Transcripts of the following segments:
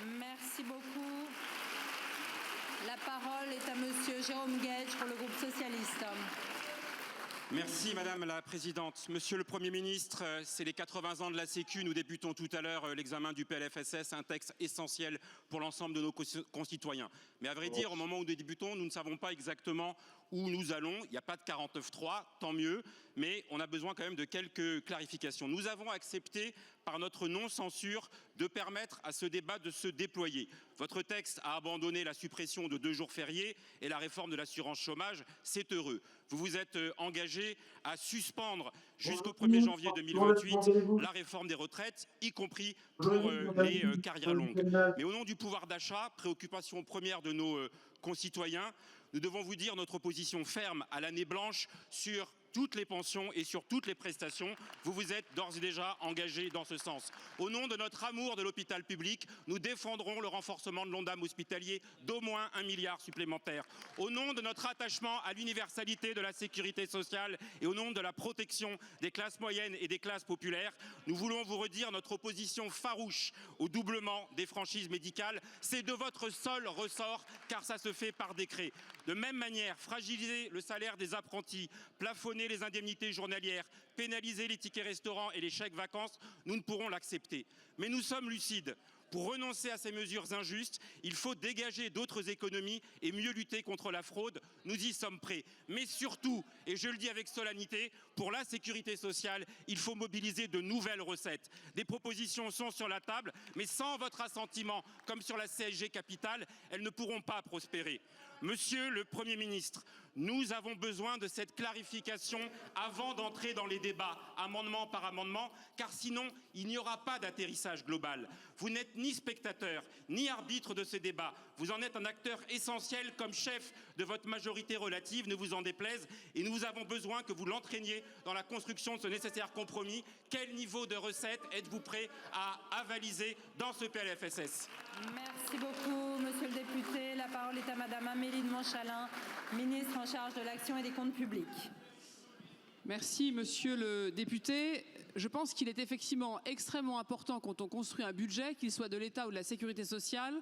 Merci beaucoup. La parole est à monsieur Jérôme Guedj pour le groupe socialiste. Merci Madame la Présidente. Monsieur le Premier ministre, c'est les 80 ans de la Sécu. Nous débutons tout à l'heure l'examen du PLFSS, un texte essentiel pour l'ensemble de nos concitoyens. Mais à vrai dire, au moment où nous débutons, nous ne savons pas exactement où nous allons. Il n'y a pas de 49.3, tant mieux, mais on a besoin quand même de quelques clarifications. Nous avons accepté, par notre non-censure, de permettre à ce débat de se déployer. Votre texte a abandonné la suppression de 2 jours fériés et la réforme de l'assurance chômage. C'est heureux. Vous vous êtes engagé à suspendre jusqu'au 1er janvier 2028 la réforme des retraites, y compris pour les carrières longues. Mais au nom du pouvoir d'achat, préoccupation première de nos concitoyens, nous devons vous dire notre opposition ferme à l'année blanche sur toutes les pensions et sur toutes les prestations. Vous vous êtes d'ores et déjà engagé dans ce sens. Au nom de notre amour de l'hôpital public, nous défendrons le renforcement de l'Ondam hospitalier d'au moins 1 milliard supplémentaire. Au nom de notre attachement à l'universalité de la sécurité sociale et au nom de la protection des classes moyennes et des classes populaires, nous voulons vous redire notre opposition farouche au doublement des franchises médicales. C'est de votre seul ressort, car ça se fait par décret. De même manière, fragiliser le salaire des apprentis, plafonner les indemnités journalières, pénaliser les tickets restaurants et les chèques vacances, nous ne pourrons l'accepter. Mais nous sommes lucides. Pour renoncer à ces mesures injustes, il faut dégager d'autres économies et mieux lutter contre la fraude. Nous y sommes prêts. Mais surtout, et je le dis avec solennité, pour la sécurité sociale, il faut mobiliser de nouvelles recettes. Des propositions sont sur la table, mais sans votre assentiment, comme sur la CSG capitale, elles ne pourront pas prospérer. Monsieur le Premier ministre, nous avons besoin de cette clarification avant d'entrer dans les débats, amendement par amendement, car sinon, il n'y aura pas d'atterrissage global. Vous n'êtes ni spectateur, ni arbitre de ces débats. Vous en êtes un acteur essentiel comme chef de votre majorité relative, ne vous en déplaise, et nous avons besoin que vous l'entraîniez dans la construction de ce nécessaire compromis. Quel niveau de recettes êtes-vous prêt à avaliser dans ce PLFSS? Merci beaucoup, monsieur le député. La parole est à madame Amélie de Montchalin, ministre en charge de l'action et des comptes publics. Merci, monsieur le député. Je pense qu'il est effectivement extrêmement important quand on construit un budget, qu'il soit de l'État ou de la sécurité sociale,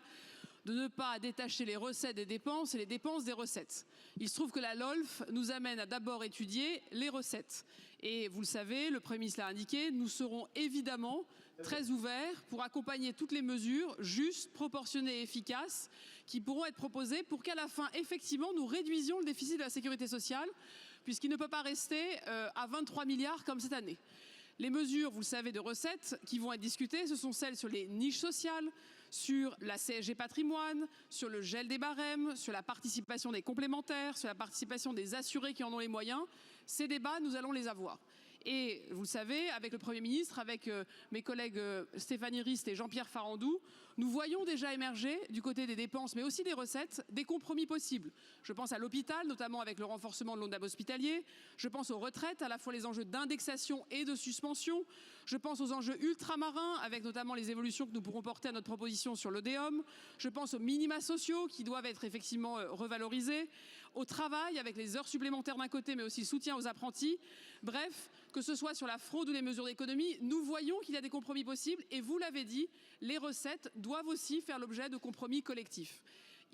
de ne pas détacher les recettes des dépenses et les dépenses des recettes. Il se trouve que la LOLF nous amène à d'abord étudier les recettes. Et vous le savez, le Premier ministre l'a indiqué, nous serons évidemment très ouverts pour accompagner toutes les mesures justes, proportionnées et efficaces qui pourront être proposées pour qu'à la fin, effectivement, nous réduisions le déficit de la sécurité sociale, puisqu'il ne peut pas rester à 23 milliards comme cette année. Les mesures, vous le savez, de recettes qui vont être discutées, ce sont celles sur les niches sociales, sur la CSG patrimoine, sur le gel des barèmes, sur la participation des complémentaires, sur la participation des assurés qui en ont les moyens. Ces débats, nous allons les avoir. Et vous le savez, avec le Premier ministre, avec mes collègues Stéphanie Rist et Jean-Pierre Farandou, nous voyons déjà émerger du côté des dépenses, mais aussi des recettes, des compromis possibles. Je pense à l'hôpital, notamment avec le renforcement de l'Ondam hospitalier. Je pense aux retraites, à la fois les enjeux d'indexation et de suspension. Je pense aux enjeux ultramarins, avec notamment les évolutions que nous pourrons porter à notre proposition sur l'ODEOM. Je pense aux minima sociaux qui doivent être effectivement revalorisés. Au travail, avec les heures supplémentaires d'un côté, mais aussi le soutien aux apprentis. Bref, que ce soit sur la fraude ou les mesures d'économie, nous voyons qu'il y a des compromis possibles et vous l'avez dit, les recettes doivent aussi faire l'objet de compromis collectifs.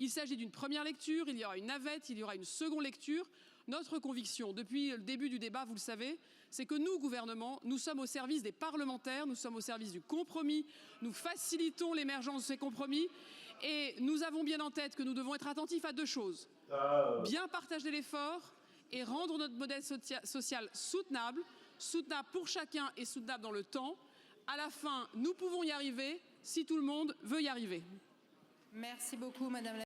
Il s'agit d'une première lecture, il y aura une navette, il y aura une seconde lecture. Notre conviction, depuis le début du débat, vous le savez, c'est que nous, gouvernement, nous sommes au service des parlementaires, nous sommes au service du compromis, nous facilitons l'émergence de ces compromis et nous avons bien en tête que nous devons être attentifs à 2 choses. Bien partager l'effort et rendre notre modèle social soutenable pour chacun et soutenable dans le temps. À la fin, nous pouvons y arriver si tout le monde veut y arriver. Merci beaucoup, madame la